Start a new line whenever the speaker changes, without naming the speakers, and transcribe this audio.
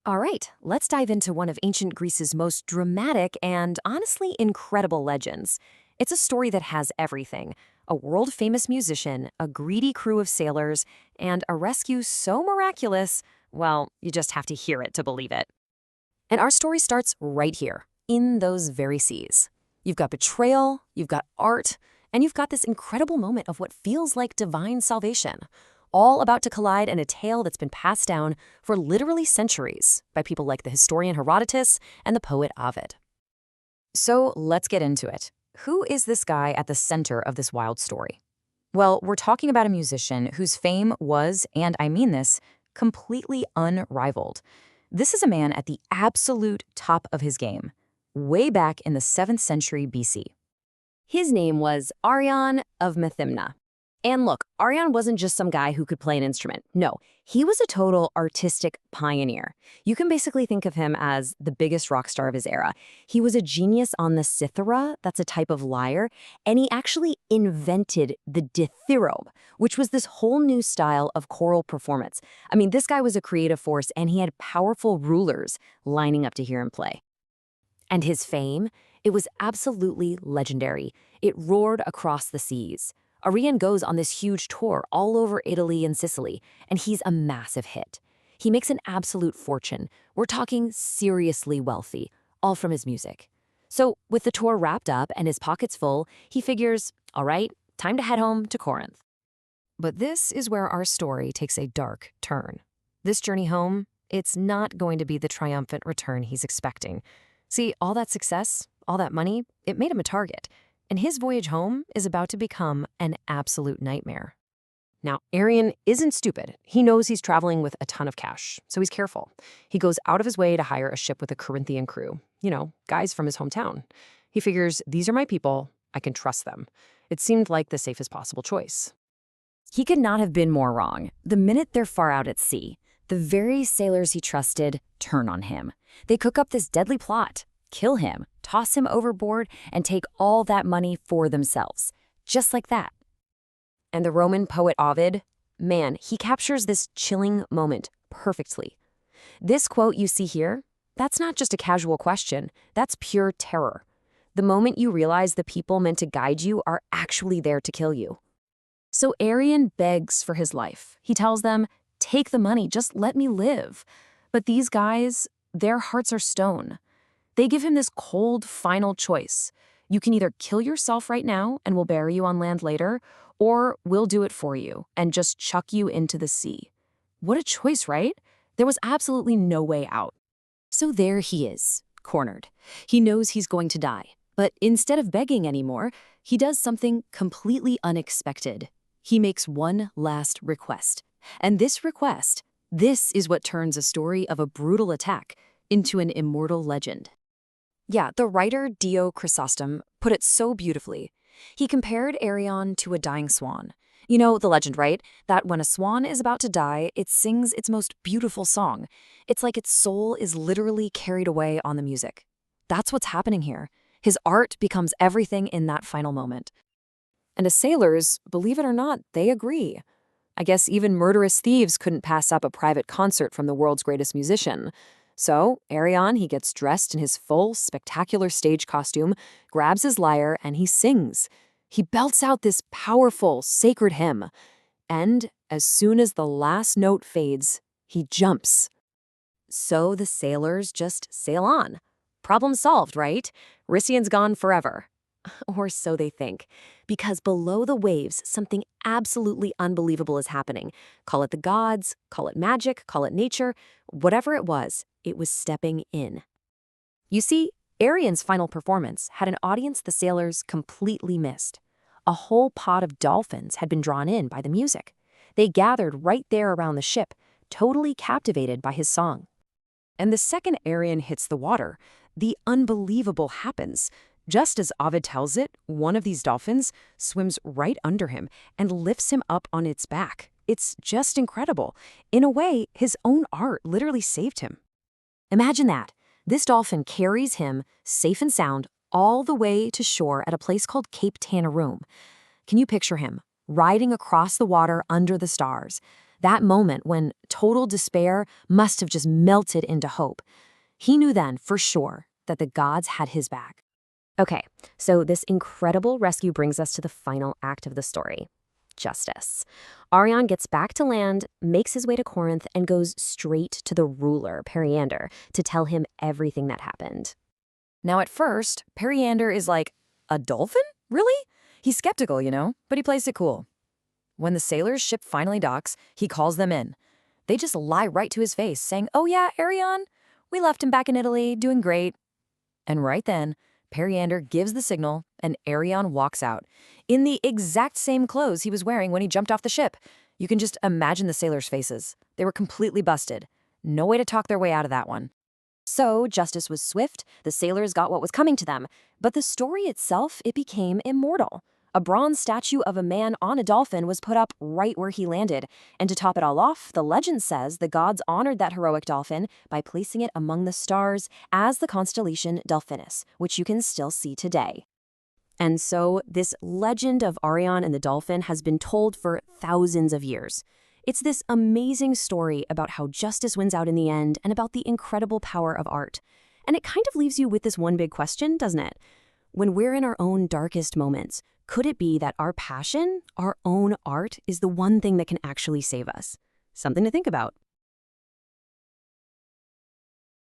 All right, let's dive into one of ancient Greece's most dramatic and honestly incredible legends. It's a story that has everything: a world famous musician, a greedy crew of sailors, and a rescue so miraculous, well, you just have to hear it to believe it. And our story starts right here, in those very seas. You've got betrayal, you've got art, and you've got this incredible moment of what feels like divine salvation, all about to collide in a tale that's been passed down for literally centuries by people like the historian Herodotus and the poet Ovid. So let's get into it. Who is this guy at the center of this wild story? Well, we're talking about a musician whose fame was, and I mean this, completely unrivaled. This is a man at the absolute top of his game, way back in the 7th century BC. His name was Arion of Methymna. And look, Arion wasn't just some guy who could play an instrument. No, he was a total artistic pioneer. You can basically think of him as the biggest rock star of his era. He was a genius on the cithara, that's a type of lyre, and he actually invented the dithyrobe, which was this whole new style of choral performance. I mean, this guy was a creative force, and he had powerful rulers lining up to hear him play. And his fame, it was absolutely legendary. It roared across the seas. Arion goes on this huge tour all over Italy and Sicily, and he's a massive hit. He makes an absolute fortune. We're talking seriously wealthy, all from his music. So with the tour wrapped up and his pockets full, he figures, all right, time to head home to Corinth. But this is where our story takes a dark turn. This journey home, it's not going to be the triumphant return he's expecting. See, all that success, all that money, it made him a target. And his voyage home is about to become an absolute nightmare. Now, Arion isn't stupid. He knows he's traveling with a ton of cash, so he's careful. He goes out of his way to hire a ship with a Corinthian crew, guys from his hometown. He figures, these are my people, I can trust them. It seemed like the safest possible choice. He could not have been more wrong. The minute they're far out at sea, the very sailors he trusted turn on him. They cook up this deadly plot: kill him, toss him overboard, and take all that money for themselves. Just like that. And the Roman poet Ovid, man, he captures this chilling moment perfectly. This quote you see here, that's not just a casual question, that's pure terror. The moment you realize the people meant to guide you are actually there to kill you. So Arion begs for his life. He tells them, take the money, just let me live. But these guys, their hearts are stone. They give him this cold, final choice. You can either kill yourself right now and we'll bury you on land later, or we'll do it for you and just chuck you into the sea. What a choice, right? There was absolutely no way out. So there he is, cornered. He knows he's going to die. But instead of begging anymore, he does something completely unexpected. He makes one last request. And this request, this is what turns a story of a brutal attack into an immortal legend. Yeah, the writer Dio Chrysostom put it so beautifully. He compared Arion to a dying swan. You know the legend, right? That when a swan is about to die, it sings its most beautiful song. It's like its soul is literally carried away on the music. That's what's happening here. His art becomes everything in that final moment. And the sailors, believe it or not, they agree. I guess even murderous thieves couldn't pass up a private concert from the world's greatest musician. So, Arion, he gets dressed in his full, spectacular stage costume, grabs his lyre, and he sings. He belts out this powerful, sacred hymn. And as soon as the last note fades, he jumps. So the sailors just sail on. Problem solved, right? Rission's gone forever. Or so they think. Because below the waves, something absolutely unbelievable is happening. Call it the gods, call it magic, call it nature, whatever it was stepping in. You see, Arion's final performance had an audience the sailors completely missed. A whole pod of dolphins had been drawn in by the music. They gathered right there around the ship, totally captivated by his song. And the second Arion hits the water, the unbelievable happens. Just as Ovid tells it, one of these dolphins swims right under him and lifts him up on its back. It's just incredible. In a way, his own art literally saved him. Imagine that. This dolphin carries him, safe and sound, all the way to shore at a place called Cape Tanarum. Can you picture him riding across the water under the stars? That moment when total despair must have just melted into hope. He knew then, for sure, that the gods had his back. Okay, so this incredible rescue brings us to the final act of the story. Justice. Arion gets back to land, makes his way to Corinth, and goes straight to the ruler, Periander, to tell him everything that happened.
Now at first, Periander is like, a dolphin? Really? He's skeptical, but he plays it cool. When the sailors' ship finally docks, he calls them in. They just lie right to his face, saying, oh yeah, Arion, we left him back in Italy, doing great. And right then, Periander gives the signal, and Arion walks out, in the exact same clothes he was wearing when he jumped off the ship. You can just imagine the sailors' faces. They were completely busted. No way to talk their way out of that one.
So justice was swift, the sailors got what was coming to them, but the story itself, it became immortal. A bronze statue of a man on a dolphin was put up right where he landed, and to top it all off, the legend says the gods honored that heroic dolphin by placing it among the stars as the constellation Delphinus, which you can still see today. And so this legend of Arion and the dolphin has been told for thousands of years. It's this amazing story about how justice wins out in the end and about the incredible power of art. And it kind of leaves you with this one big question, doesn't it? When we're in our own darkest moments, could it be that our passion, our own art, is the one thing that can actually save us? Something to think about.